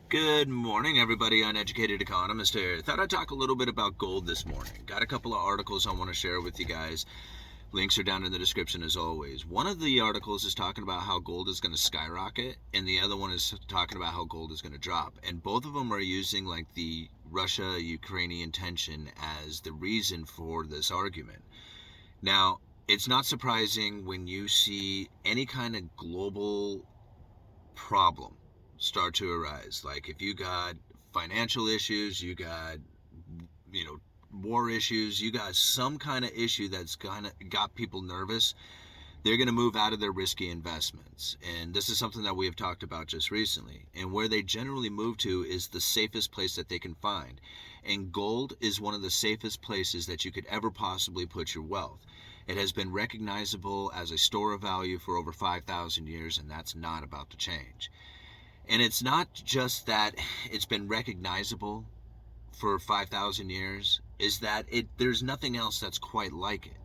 Good morning, everybody. Uneducated economist here. Thought I'd talk a little bit about gold this morning. Got a couple of articles I want to share with you guys. Links are down in the description as always. One of the articles is talking about how gold is going to skyrocket, and the other one is talking about how gold is going to drop. And both of them are using like the Russia-Ukrainian tension as the reason for this argument. Now, it's not surprising when you see any kind of global problem start to arise. Like if you got financial issues, you got, you know, war issues, you got some kind of issue that's kind of got people nervous, they're going to move out of their risky investments. And this is something that we have talked about just recently. And where they generally move to is the safest place that they can find. And gold is one of the safest places that you could ever possibly put your wealth. It has been recognizable as a store of value for over 5,000 years, and that's not about to change. And it's not just that it's been recognizable for 5,000 years, is that there's nothing else that's quite like it.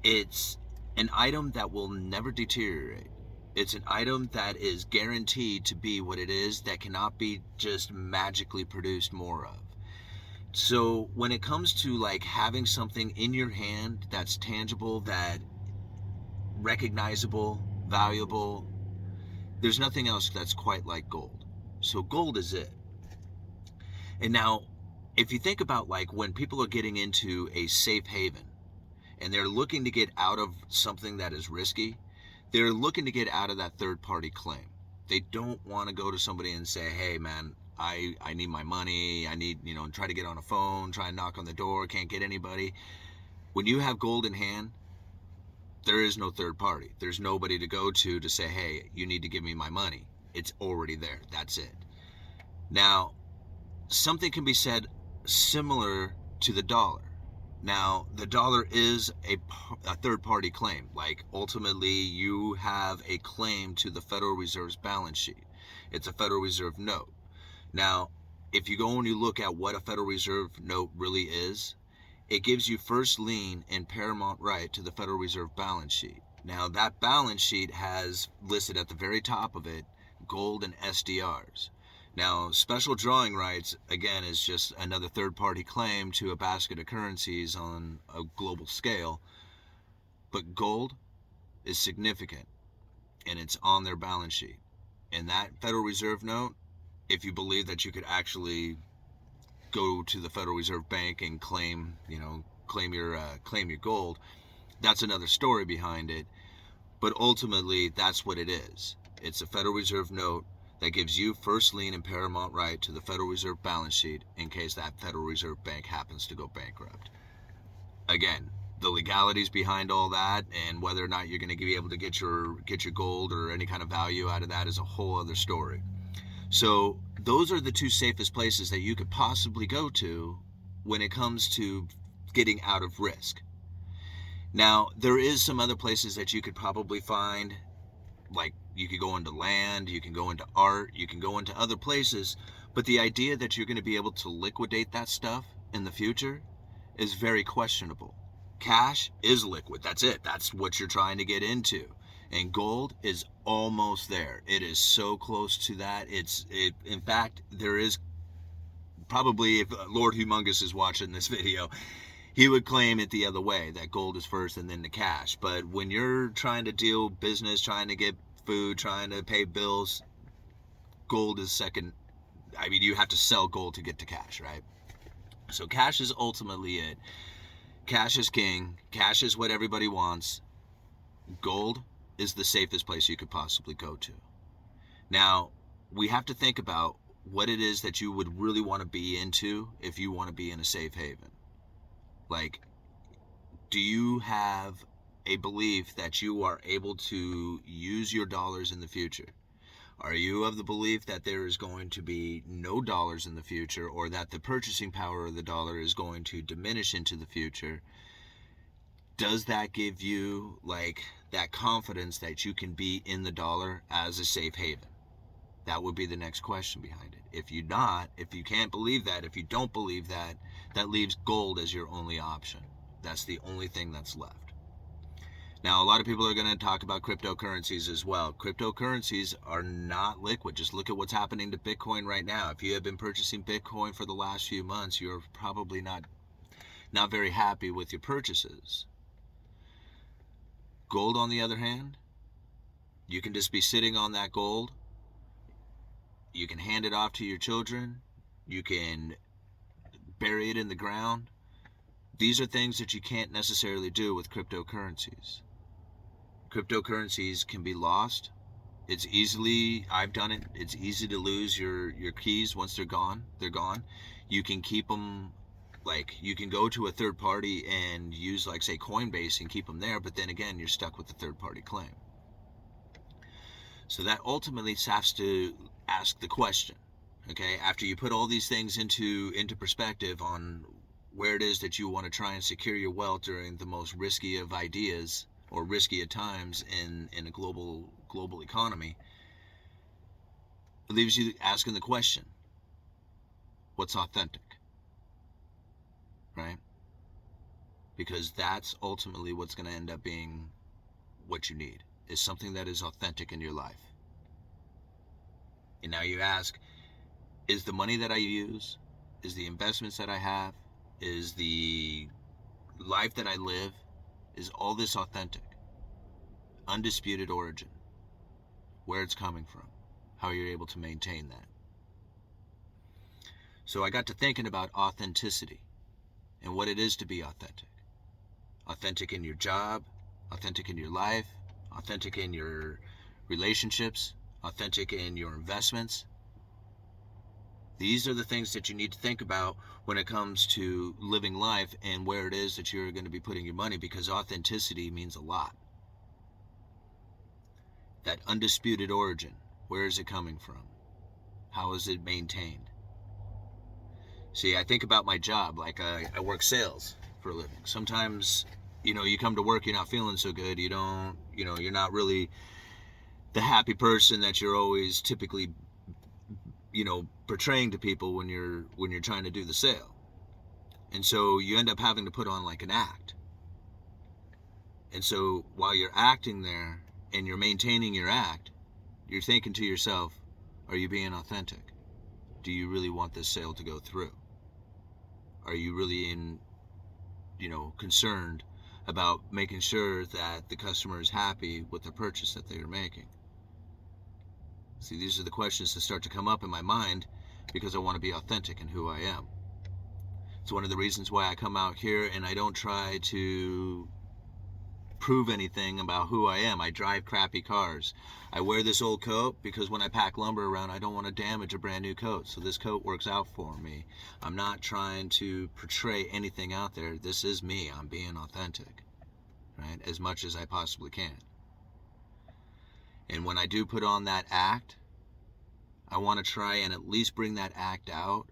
It's an item that will never deteriorate. It's an item that is guaranteed to be what it is, that cannot be just magically produced more of. So when it comes to like having something in your hand that's tangible, that recognizable, valuable, there's nothing else that's quite like gold. So gold is it. And now, if you think about like when people are getting into a safe haven and they're looking to get out of something that is risky, they're looking to get out of that third party claim. They don't want to go to somebody and say, hey man, I need my money. I need, and try to get on a phone, try and knock on the door, can't get anybody. When you have gold in hand, there is no third party. There's nobody to go to say, hey, you need to give me my money. It's already there. That's it. Now, something can be said similar to the dollar. Now, the dollar is a third party claim. Like, ultimately, you have a claim to the Federal Reserve's balance sheet. It's a Federal Reserve note. Now, if you go and you look at what a Federal Reserve note really is, it gives you first lien and paramount right to the Federal Reserve balance sheet. Now, that balance sheet has listed at the very top of it gold and SDRs. Now, special drawing rights, again, is just another third-party claim to a basket of currencies on a global scale. But gold is significant, and it's on their balance sheet. And that Federal Reserve note, if you believe that you could actually go to the Federal Reserve Bank and claim your gold, that's another story behind it. But ultimately, that's what it is. It's a Federal Reserve note that gives you first lien and paramount right to the Federal Reserve balance sheet in case that Federal Reserve Bank happens to go bankrupt. Again, the legalities behind all that and whether or not you're going to be able to get your gold or any kind of value out of that is a whole other story. So those are the two safest places that you could possibly go to when it comes to getting out of risk. Now, there is some other places that you could probably find, like you could go into land, you can go into art, you can go into other places, but the idea that you're going to be able to liquidate that stuff in the future is very questionable. Cash is liquid. That's it. That's what you're trying to get into. And gold is almost there. It is so close to that. In fact, there is probably, if Lord Humongous is watching this video, he would claim it the other way, that gold is first and then the cash. But when you're trying to deal business, trying to get food, trying to pay bills, gold is second. I mean, you have to sell gold to get to cash, right? So cash is ultimately it. Cash is king. Cash is what everybody wants. Gold is the safest place you could possibly go to. Now, we have to think about what it is that you would really want to be into if you want to be in a safe haven. Like, do you have a belief that you are able to use your dollars in the future? Are you of the belief that there is going to be no dollars in the future, or that the purchasing power of the dollar is going to diminish into the future? Does that give you like that confidence that you can be in the dollar as a safe haven? That would be the next question behind it. If you can't believe that, if you don't believe that, that leaves gold as your only option. That's the only thing that's left. Now, a lot of people are going to talk about cryptocurrencies as well. Cryptocurrencies are not liquid. Just look at what's happening to Bitcoin right now. If you have been purchasing Bitcoin for the last few months, you're probably not very happy with your purchases. Gold, on the other hand, you can just be sitting on that gold. You can hand it off to your children. You can bury it in the ground. These are things that you can't necessarily do with cryptocurrencies. Cryptocurrencies can be lost. I've done it. It's easy to lose your keys once they're gone. They're gone. You can keep them, like, you can go to a third party and use, like, say, Coinbase and keep them there, but then again, you're stuck with the third party claim. So that ultimately has to ask the question, okay, after you put all these things into perspective on where it is that you want to try and secure your wealth during the most risky of ideas, or risky at times in a global economy, it leaves you asking the question, what's authentic? Right? Because that's ultimately what's going to end up being what you need, is something that is authentic in your life. And now you ask, is the money that I use, is the investments that I have, is the life that I live, is all this authentic? Undisputed origin, where it's coming from, how you're able to maintain that. So I got to thinking about authenticity and what it is to be authentic. Authentic in your job, authentic in your life, authentic in your relationships, authentic in your investments. These are the things that you need to think about when it comes to living life and where it is that you're going to be putting your money, because authenticity means a lot. That undisputed origin, where is it coming from? How is it maintained? See, I think about my job, like I work sales for a living. Sometimes, you come to work, you're not feeling so good. You're not really the happy person that you're always typically, portraying to people when you're trying to do the sale. And so you end up having to put on like an act. And so while you're acting there and you're maintaining your act, you're thinking to yourself, are you being authentic? Do you really want this sale to go through? Are you really concerned about making sure that the customer is happy with the purchase that they are making? See, these are the questions that start to come up in my mind because I want to be authentic in who I am. It's one of the reasons why I come out here and I don't try to prove anything about who I am. I drive crappy cars. I wear this old coat because when I pack lumber around, I don't want to damage a brand new coat. So this coat works out for me. I'm not trying to portray anything out there. This is me. I'm being authentic, right? As much as I possibly can. And when I do put on that act, I want to try and at least bring that act out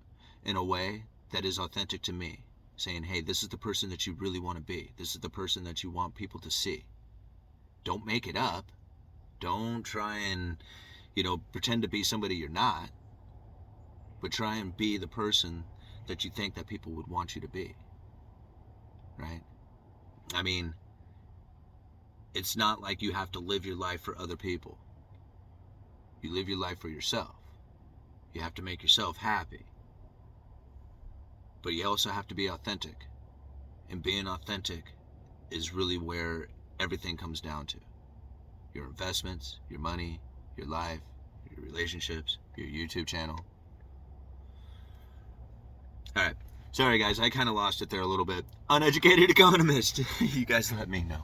in a way that is authentic to me. Saying, hey, this is the person that you really want to be. This is the person that you want people to see. Don't make it up. Don't try and, pretend to be somebody you're not. But try and be the person that you think that people would want you to be. Right? I mean, it's not like you have to live your life for other people. You live your life for yourself. You have to make yourself happy. But you also have to be authentic. And being authentic is really where everything comes down to. Your investments, your money, your life, your relationships, your YouTube channel. Alright. Sorry guys, I kind of lost it there a little bit. Uneducated economist. You guys let me know.